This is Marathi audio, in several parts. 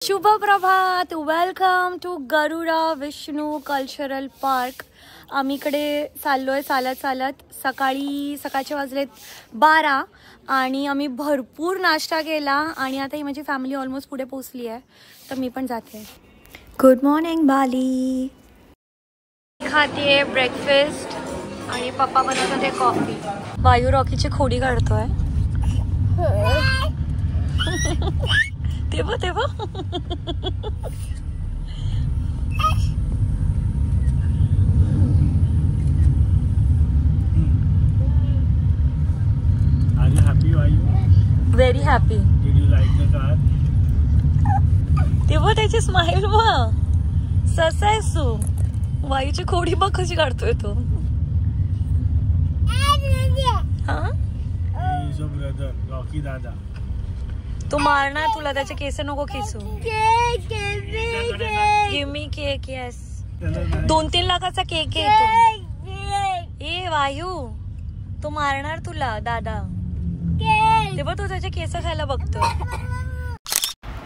शुभ प्रभात, welcome to Garuda Vishnu cultural park. आम्हीकडे चाललोय चालत सकाळचे वाजलेत 12 आणि आम्ही भरपूर नाश्ता केला आणि आता ही माझी फॅमिली ऑलमोस्ट पुढे पोहोचली आहे, तर मी पण जाते. गुड मॉर्निंग बाली. खाते ब्रेकफास्ट आणि पप्पा बनवतात ते कॉफी. वायू रॉकीची खोडी काढतोय. तेव्हा व्हेरी हॅपी. तेव्हा त्याची स्माइल बघ, ससा आहेस तू. वायूची खोडी बघ कशी काढतोय तो. रॉकी दादा तो मारणार तुला, त्याचे केस नको खेचू. Give me cake. येस, 2-3 लाखाचा केक आहे तो. ए वायू, तो मारणार तुला दादा. तेव्हा तो त्याचे केस खायला बघतो.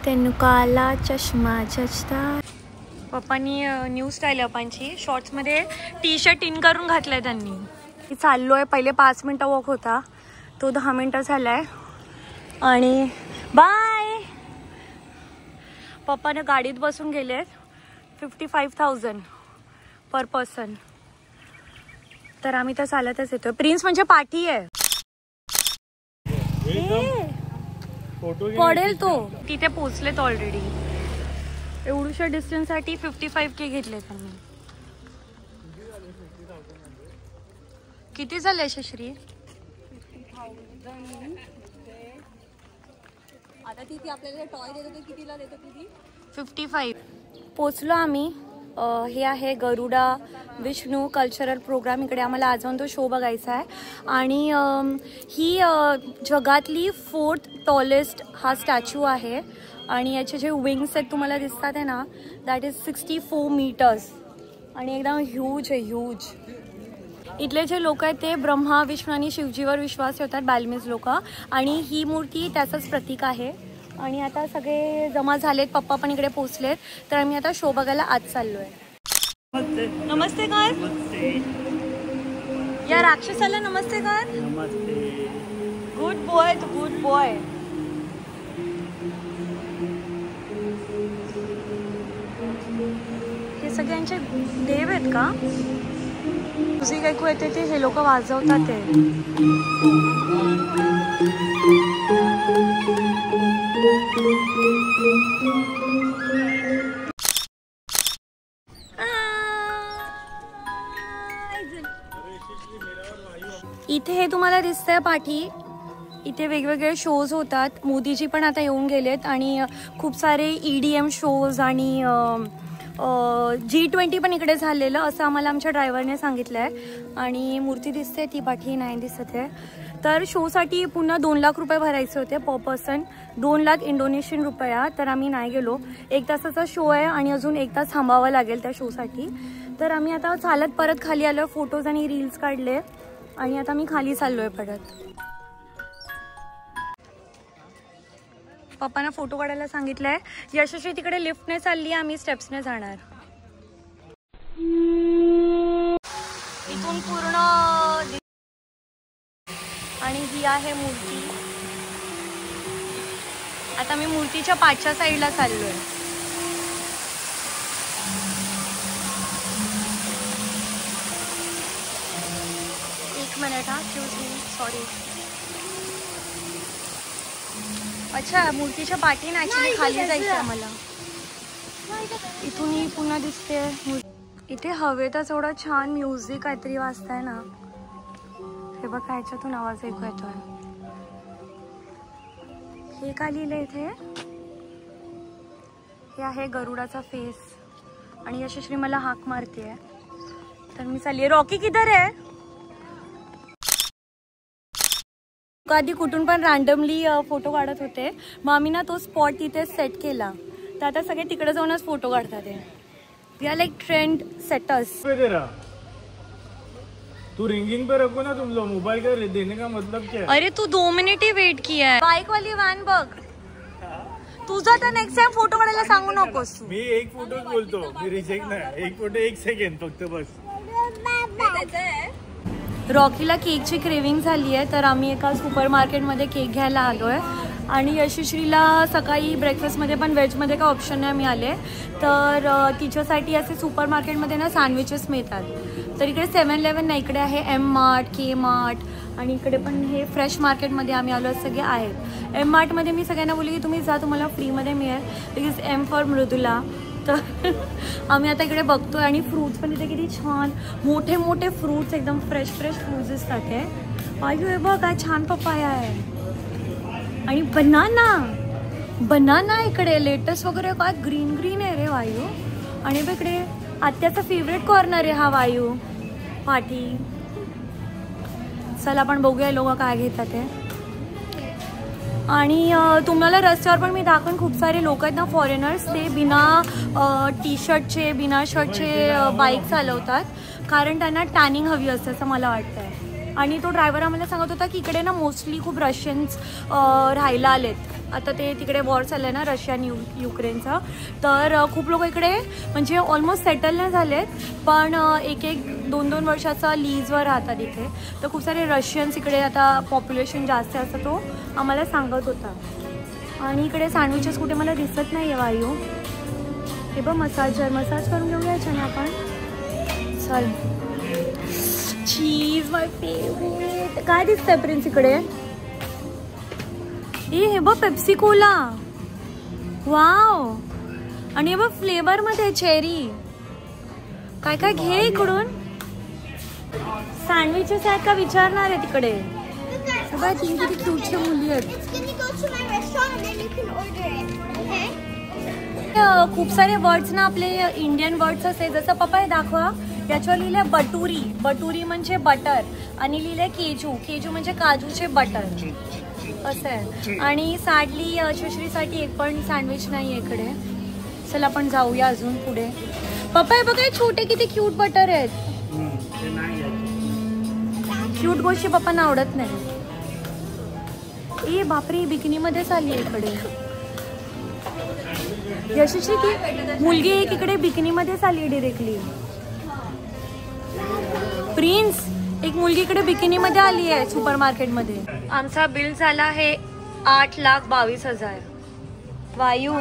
तेनु काला चष्मा जचता. पप्पानी न्यू स्टाईल पप्पांची. शॉर्ट्स मध्ये टी शर्ट इन करून घातलाय त्यांनी. चाललोय. पहिले 5 मिनिटं वॉक होता, तो 10 मिनिटं झालाय. आणि बाय. पप्पाने गाडीत बसून गेलेत. 55,000 पर पर्सन. तर आम्ही तर चालतच येतोय. प्रिन्स म्हणजे पाठी आहे. पडेल तो. तिथे पोहोचलेत ऑलरेडी. एवढ्याशा डिस्टन्स साठी 55K घेतले त्यांनी. किती झाले शश्री? आता तिथे आपल्याला टॉय देतो, कितीला देतो किती? 55. पोचलो आम्ही. हे आहे गरुडा विष्णू कल्चरल प्रोग्राम. इकडे आम्हाला आजवर तो शो बघायचा आहे. आणि ही जगातली 4th टॉलेस्ट हा स्टॅच्यू आहे. आणि याचे जे विंग्स आहेत तुम्हाला दिसतात आहे ना, दॅट इज 64 मीटर्स. आणि एकदम ह्यूज आहे, ह्यूज. इथले जे लोक आहेत ते ब्रह्मा विष्णू आणि शिवजीवर विश्वास ठेवतात, बाल्मीज लोक. आणि ही मूर्ती त्याचंच प्रतीक आहे. आणि आता सगळे जमा झालेत. पप्पा पण इकडे पोहोचलेत. तर आम्ही आता शो बघायला आज चाललोय. नमस्ते कर. या राक्षसाला नमस्ते कर. गुड बॉय, तू गुड बॉय. हे सगळ्यांचे देव आहेत का? म्युझिक ऐकू येते ते हे लोक वाजवतात ते. इथे हे तुम्हाला दिसतंय पाठी. इथे वेगवेगळे शोज होतात. मोदीजी पण आता येऊन गेलेत. आणि खूप सारे EDM शोज आणि G20 पण इकडे झालेलं असं आम्हाला आमच्या ड्रायव्हरने सांगितलं आहे. आणि मूर्ती दिसते ती पाठी नाही दिसत आहे. तर शोसाठी पुन्हा 2 लाख रुपये भरायचे होते पर पर्सन. 2 lakh Indonesian rupiah. तर आम्ही नाही गेलो. 1 तासाचा शो आहे आणि अजून 1 तास थांबावं लागेल त्या शोसाठी. तर आम्ही आता चालत परत खाली आलो. फोटोज आणि रील्स काढले आणि आता मी खाली चाललोय परत. पप्पांना फोटो काढायला सांगितलंय. यशस्वी तिकडे लिफ्टने चालली, आम्ही स्टेप्सने जाणार. इथून पूर्ण. आणि ही आहे मूर्ती. आता मी मूर्तीच्या पाठच्या साईडला चाललोय. एक मिनिट हा, एक्सक्यूज मी, सॉरी. अच्छा, मूर्तीच्या पाठीने ऍक्च्युली खाली जायचं मला. इथूनही पुन्हा दिसते. इथे हवेतच एवढं छान म्युझिक काहीतरी वाजताय ना. हे बघा, ह्याच्यातून आवाज ऐकू येतोय. हे का लिहिलंय इथे? हे आहे गरुडाचा फेस. आणि यशस्वी मला हाक मारते. तर मी चालली. रॉकी किधर आहे? आधी कुठून पण रॅन्डमली फोटो काढत होते. मग आम्ही ना तो स्पॉट तिथे सेट केला. तर आता सगळे तिकडे जाऊनच फोटो काढतात. We are like trend setters. तू रिंगिंग पे रखो ना तुम लोग. मोबाइल का देने का मतलब क्या है? अरे तू 2 मिनिट ही वेट किया है. बाइक वाली वैन बघ. तुझा तर नेक्स्ट टाइम फोटो काढायला सांगू नकोस तू. मी एक फोटोच बोलतो, मी रिजेक्ट नाही. एक फोटो 1 सेकंड फक्त बस. रॉकीला केकची क्रेविंग झाली आहे, तर आम्ही एका सुपर मार्केटमध्ये केक घ्यायला आलो आहे. आणि यशश्रीला सकाळी ब्रेकफास्टमध्ये पण व्हेजमध्ये काय ऑप्शन नाही मिळाले, तर तिच्यासाठी असे सुपर मार्केटमध्ये ना सँडविचेस मिळतात. तर इकडे 7-Eleven नाही, इकडे आहे एम मार्ट, के मार्ट, आणि इकडे पण हे फ्रेश मार्केटमध्ये आम्ही आलो सगळे आहेत. एम मार्टमध्ये मी सगळ्यांना बोलले की तुम्ही जा, तुम्हाला फ्रीमध्ये मिळेल, बिकॉज एम फॉर मृदुला. तर आम्ही आता इकडे बघतोय. आणि फ्रूट्स पण इथे किती छान मोठे मोठे फ्रूट्स, एकदम फ्रेश फ्रूट्स दिसतात. हे आयु हे बघ काय छान पपाया आहे. आणि बनाना इकडे लेटस वगैरे काय ग्रीन आहे रे वायू. आणि बघ इकडे आत्याचा फेवरेट कॉर्नर आहे हा वायू पाठी. चला आपण बघूया लोक काय घेतात ते. आणि तुम्हाला रस्त्यावर पण मी दाखवून खूप सारे लोक आहेत ना फॉरेनर्स, ते बिना टी शर्टचे बिना शर्टचे बाईक चालवतात, कारण त्यांना टॅनिंग हवी असते असं मला वाटतं आहे. आणि तो ड्रायव्हर आम्हाला सांगत होता की इकडे ना मोस्टली खूप रशियन्स राहायला आलेत. आता ते तिकडे वॉर चाललं आहे ना रशियन युक्रेनचं, तर खूप लोक इकडे म्हणजे ऑलमोस्ट सेटल नाही झालेत, पण 1-2 वर्षाचा लीजवर राहतात इथे. तर खूप सारे रशियन्स इकडे आता पॉप्युलेशन जास्त आहे असं तो आम्हाला सांगत होता. आणि इकडे सँडविचेस कुठे मला दिसत नाही आहे वायू. हे बघ मसाज करून घेऊया छान आपण. चल चीज माय फेवरेट. काय दिसतंय प्रिन्स इकडे? हे बघ पेप्सी कोला, वाव. आणि हे बघ फ्लेवर मध्ये चेरी. काय काय घे इकडून. सँडविचेस आहेत का विचारणार आहे तिकडे. सगळ्या 3 किती क्यूटच्या मुली आहेत. खूप सारे वर्ड्स ना आपले इंडियन वर्ड्स असे, जसं पप्पा हे दाखवा. याच्यावर लिहिलंय बटुरी म्हणजे बटर, आणि लिहिलंय केजू म्हणजे काजूचे बटर असं आहे. आणि सॅडली यशश्रीसाठी एक पण सँडविच नाही आहे इकडे. चला आपण जाऊया अजून पुढे. पप्पा हे बघा छोटे किती क्यूट बटर आहेत. क्यूट गोष्टी पप्पांना आवडत नाही. ए बापरे, बिकिनीमध्येच आली आहे इकडे यशस्वी. ती मुलगी एक इकडे बिकिनीमध्येच आली डिरेक्टली. प्रिन्स, एक मुलगी इकडे बिकिनीमध्ये आली आहे सुपर मार्केटमध्ये. आमचा बिल झाला आहे 8,22,000. वायू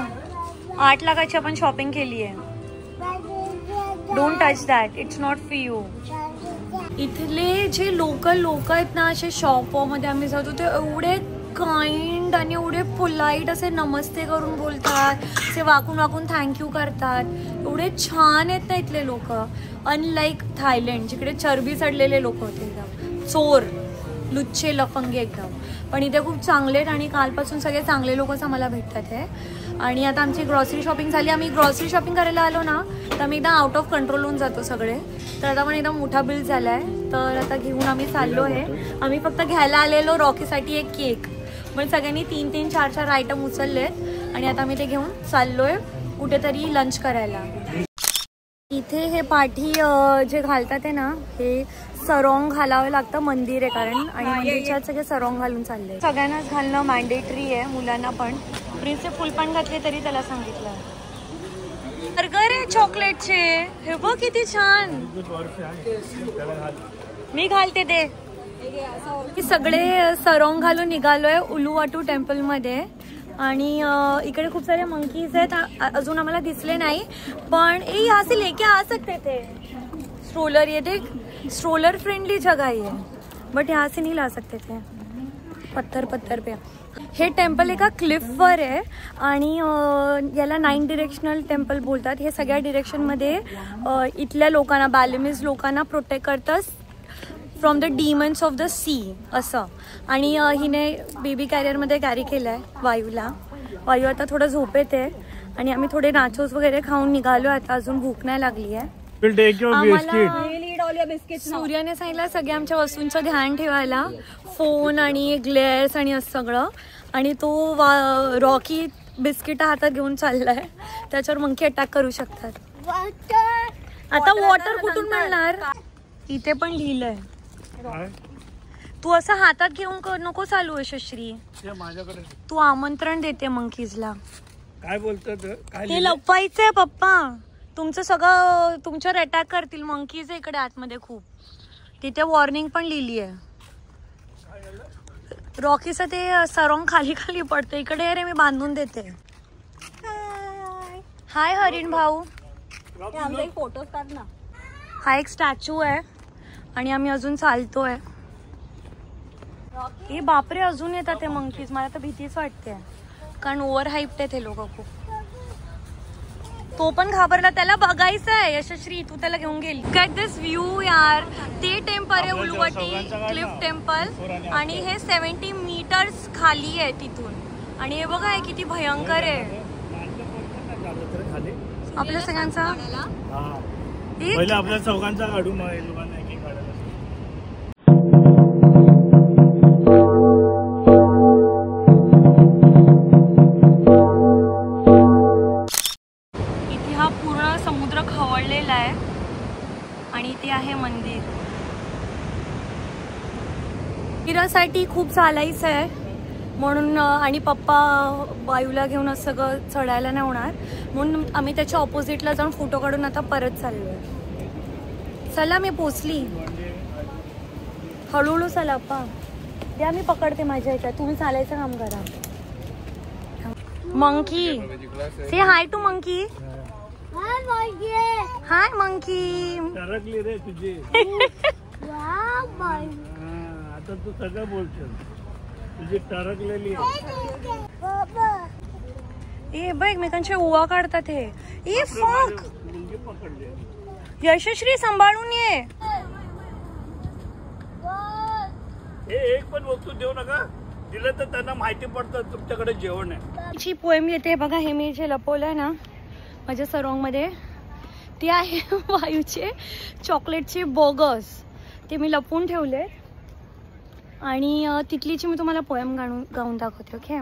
8 लाखाची आपण शॉपिंग केली आहे. Don't touch that, it's not for you. इथले जे लोकल लोक आहेत ना, असे शॉपमध्ये आम्ही जातो ते एवढे काइंड आणि एवढे पोलाईट असे नमस्ते करून बोलतात, असे वाकून थँक्यू करतात. एवढे छान आहेत ना इथले लोक. अनलाईक थायलंड जिकडे चरबी चढलेले लोक होते, एकदम चोर लुच्चे लफंगे एकदम. पण इथे खूप चांगले आहेत आणि कालपासून सगळे चांगले लोकच आम्हाला भेटतात आहे. आणि आता आमची ग्रॉसरी शॉपिंग झाली. आम्ही ग्रॉसरी शॉपिंग करायला आलो ना तर आम्ही एकदम आउट ऑफ कंट्रोल होऊन जातो सगळे. तर आता पण एकदम मोठा बिल झाला आहे. तर आता घेऊन आम्ही चाललो आहे. आम्ही फक्त घ्यायला आलेलो रॉकीसाठी एक केक, पण सगळ्यांनी 3-3, 4-4 आयटम उचललेत. आणि आता आम्ही ते घेऊन चाललोय कुठेतरी लंच करायला. इथे हे पाठी जे घालतात आहे ना, हे सरोंग घालावं लागतं. मंदिर आहे कारण, आणि मंदिरच्या सगळे सरोंग घालून चालले. सगळ्यांनाच घालणं मॅन्डेटरी आहे, मुलांना पण. प्रिन्सचे फुल पण घातले तरी त्याला सांगितलं. बर्गर आहे चॉकलेटचे, हे बघ किती छान. मी घालते ते. सगळे सरोंग घालून निघालोय उलुवाटू टेम्पल मध्ये. आणि इकडे खूप सारे मंकीज आहेत, अजून आम्हाला दिसले नाही. पण यहाँ से लेके आ सकते थे स्ट्रोलर. ये देख, स्ट्रोलर फ्रेंडली जगह है, बट यहाँ से नहीं ला सकते थे. पत्थर पे. हे टेम्पल एका क्लिफवर आहे आणि याला 9 डिरेक्शनल टेम्पल बोलतात. हे सगळ्या डिरेक्शनमध्ये इथल्या लोकांना, बॅलेमीज लोकांना प्रोटेक्ट करतात from the demons of the sea असं. आणि हिने बेबी कॅरियरमध्ये कॅरी केलं आहे वायूला. वायू आता थोडं झोपेत आहे आणि आम्ही थोडे नाचोस वगैरे खाऊन निघालो. आता अजून भूक नाही लागली आहे. सूर्याने सांगितलं सगळे आमच्या वस्तूंचं ध्यान ठेवायला, फोन आणि ग्लेअर्स आणि असं सगळं. आणि तो रॉकी बिस्किट हातात घेऊन चाललाय, त्याच्यावर मंकी अटॅक करू शकतात. आता वॉटर कुठून मिळणार? इथे पण लिहिलंय. तू असं हातात घेऊन नको चालू यशश्री. तू आमंत्रण देते मंकीजला. काय बोलतात काय हे लपवायचंय पप्पा. तुमचं सगळं तुमच्यावर अटॅक करतील. मंकीज इकडे आतमध्ये खूप. तिथे वॉर्निंग पण लिहिली आहे. रॉकीचं ते सरॉंग खाली खाली पडते. इकडे रे मी बांधून देते. हाय हरिण भाऊ. आमचा एक फोटो काढ ना. हा एक स्टॅच्यू आहे आणि आम्ही अजून चालतोय. हे बापरे अजून येतात ते मंकीज. मला तर भीतीच वाटते कारण ओव्हर हाईप्ड आहे ते लोक खूप. तो पण घाबरला. त्याला बघायचं आहे. यशश्री तू त्याला घेऊन गेली. गेट दिस व्ह्यू यार. ते टेम्पल आहे उलवटी क्लिफ टेम्पल आणि हे 70 मीटर्स खाली आहे तिथून. आणि हे बघा किती भयंकर आहे. आपल्या सगळ्यांचा पहिला आपल्या चौघांचा काढू मग लोकांना एक एक काढायला. इथे हा पूर्ण समुद्र खवळलेला आहे आणि इथे आहे मंदिर. मंदिरासाठी खूप चालायचं आहे म्हणून आणि पप्पा वायूला घेऊन असं सगळं चढायला नाही होणार म्हणून आम्ही त्याच्या ऑपोजिटला जाऊन फोटो काढून आता परत चाललोय. चला मी पोचली. हळूहळू चला अप्पा. द्या मी पकडते माझ्या ह्याच्यात. तुम्ही चालायचं काम करा. मंकी से hi to monkey. Hi monkey. टरकली रे तुझी. आता तू सगळं बोलशील. तुझी टरकलेली. ए बघ एकमेकांच्या उवा काढतात हे. ए फक. यशश्री सांभाळून ये. एक पण वस्तू देऊ नका. दिलं तर त्यांना माहिती पडतं तुमच्याकडे जेवण आहे. ची पोएम येते बघा. हे मी जे लपवलंय ना माझ्या सॉन्ग मध्ये ते आहे वायूचे चॉकलेटचे बोगस. ते मी लपवून ठेवले आणि तिथलीची मी तुम्हाला पोएम गाऊन दाखवते. ओके.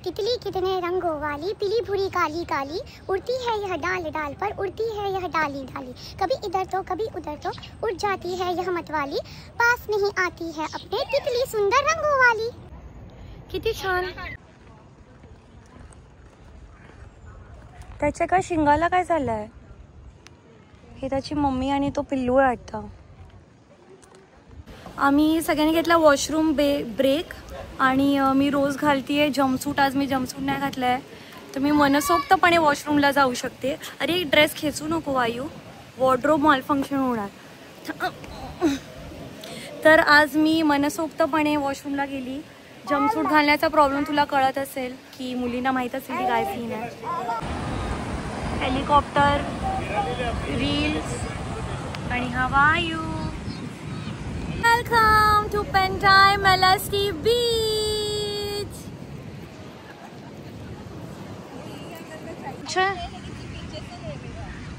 तितली कितने रंगों वाली, पीली भूरी काली काली, उड़ती है यह डाल डाल पर, उड़ती है यह डाली डाली, कभी इधर तो कभी उधर तो, उड़ जाती है यह मतवाली, पास नहीं आती है अपने, तितली सुंदर रंगों वाली. किती छान. त्याच्या काय शिंगाला काय झालंय. हे त्याची मम्मी आणि तो पिल्लू आहे वाटतं. आम्ही सगळ्यांनी घेतला वॉशरूम ब्रेक आणि मी रोज घालतीये जम्पसूट. आज मी जम्पसूट नाही घातलाय तर मी मनसोक्तपणे वॉशरूमला जाऊ शकते. अरे ड्रेस खेचू नको वायू. वॉर्डरोब मॉल फंक्शन होणार. तर आज मी मनसोक्तपणे वॉशरूमला गेली. जम्पसूट घालण्याचा प्रॉब्लेम तुला कळत असेल की मुलींना माहीत असेल की काय सीन आहे. हेलिकॉप्टर रील्स आणि हा वायू. Welcome to Pentai Melasti Beach.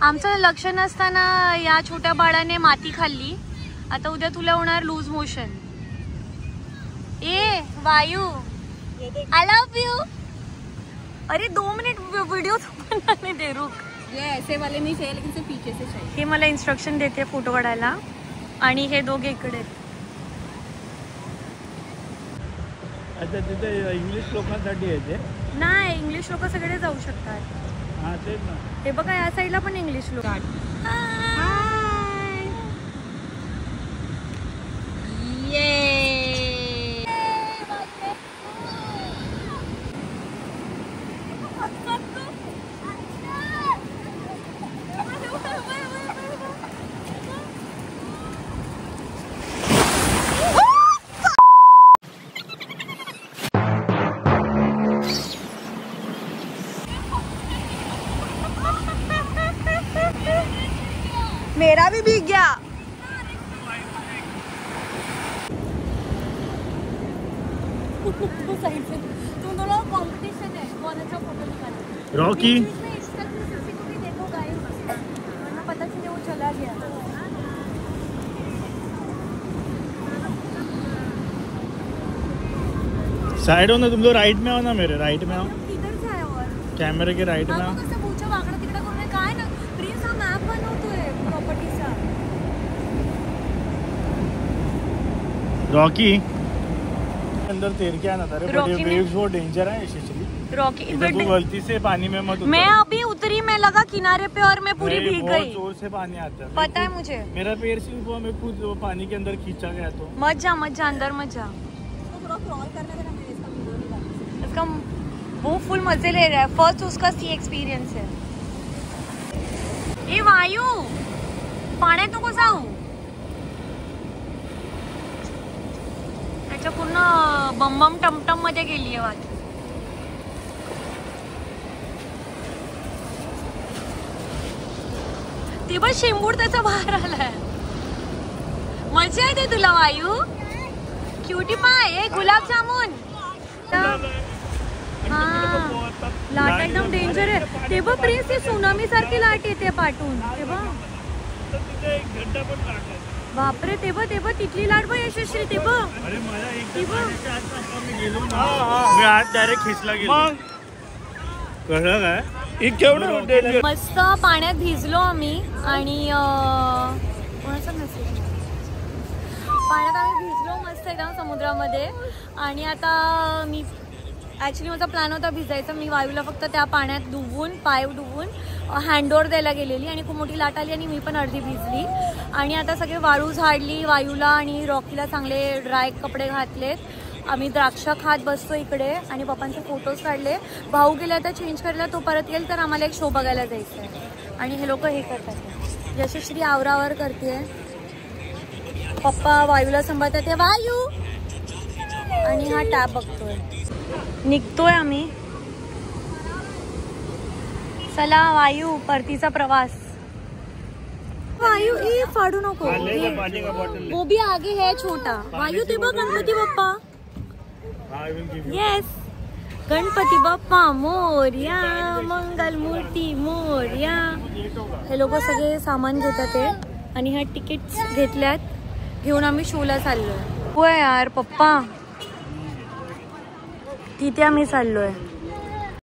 आमचं लक्ष नसताना या छोट्या बाळाने माती खाल्ली. आता उद्या तुला होणार लूज मोशन. ए वायू आय लव्ह यू. अरे 2 मिनिट व्हिडिओ बनाने दे. रुक. ये ऐसे वाले नहीं चाहिए लेकिन सिर्फ पीछे से चाहिए. हे मला इन्स्ट्रक्शन देते फोटो काढायला आणि हे दोघे इकडे. अच्छा तिथे इंग्लिश लोकांसाठी आहे ते. नाही इंग्लिश लोक सगळे जाऊ शकतात. हा तेच ना. हे बघा या साईडला पण इंग्लिश लोक. मेरा भी भीग गया. तुम दोनों कॉम्पिटिशन है कौन अच्छा फोटो निकाले. रॉकी पता चले वो चला गया. साइड हो ना तुम लोग. राइट में आओ ना. मेरे राइट में आओ. किधर से आया और कैमरे के राइट में आओ. कसं पुढच्या वाकडं तिकडं करून काय ना प्रिन्स हा मॅप बनवतोय प्रॉपर्टीचा. रॉकी अंदर तैर के आना था रे, बट ये वेव्स वो डेंजर है यशस्वी। रॉकी तू गलती से पानी में मत उतर। मैं अभी उतरी, मैं लगा किनारे पे और मैं पूरी भीग गई। बहुत जोर से पानी आता है, पता है मुझे। मेरा पैर स्लिप हुआ, मैं खुद पानी के अंदर खींचा गया। तो मत जा अंदर मत जा। इसका वो फुल मजे ले रहा है, फर्स्ट उसका सी एक्सपीरियंस है। ए वायू पाण्यात नको जाऊ, त्याच्या पूर्ण बम टमटम मध्ये गेली आहे वाट। ते पण शेंबूड त्याचा बाहेर आलाय। मजा येते तुला वायू? क्यूटी पाय, गुलाबजामुन। हा लाट एकदम डेंजर आहे। ते बघ प्रिन्स, ते सुनामी सारखी लाट येते पाठून। ते बघ बापरे, ते बघ तिथली लाट बघ यशस्वी, ते बघ। अरे मला ते बघ मी आज डायरेक्ट खिचला गेलो। कळलं काय? मस्त पाण्यात भिजलो आम्ही आणि कोणाचा मेसेज? पाण्यात आम्ही भिजलो मस्त एकदम समुद्रामध्ये। आणि आता मी ॲक्च्युली माझा प्लॅन होता भिजायचा, मी वायूला फक्त त्या पाण्यात डुबवून, पाय डुबवून हँडओव्हर द्यायला गेलेली आणि खूप मोठी लाट आली आणि मी पण अर्धी भिजली। आणि आता सगळे वाळू झाडली, वायूला आणि रॉकीला चांगले ड्राय कपडे घातलेत। आम्ही द्राक्ष खात बसतो इकडे आणि पप्पांचे फोटोज काढले। भाऊ गेले आता चेंज करायला, तो परत येईल तर आम्हाला एक शो बघायला जायचं आहे। आणि हे लोक हे करतात, यशस्वी आवरावर करते, पप्पा वायूला सांभाळतात, वायू आणि हा टॅप बघतोय। निघतोय आम्ही, चला वायू परतीचा प्रवास। वायू ये फाड़ू नको, वो भी आगे है छोटा। वायू ते बघ गणपती बाप्पा। येस, गणपती बाप्पा मोरया, मंगल मूर्ती मोरया। हे लोक सगळे सामान घेतात आहे आणि ह्या तिकीट्स घेतल्यात, घेऊन आम्ही शोला चाललोय। होय यार पप्पा, तिथे आम्ही चाललोय।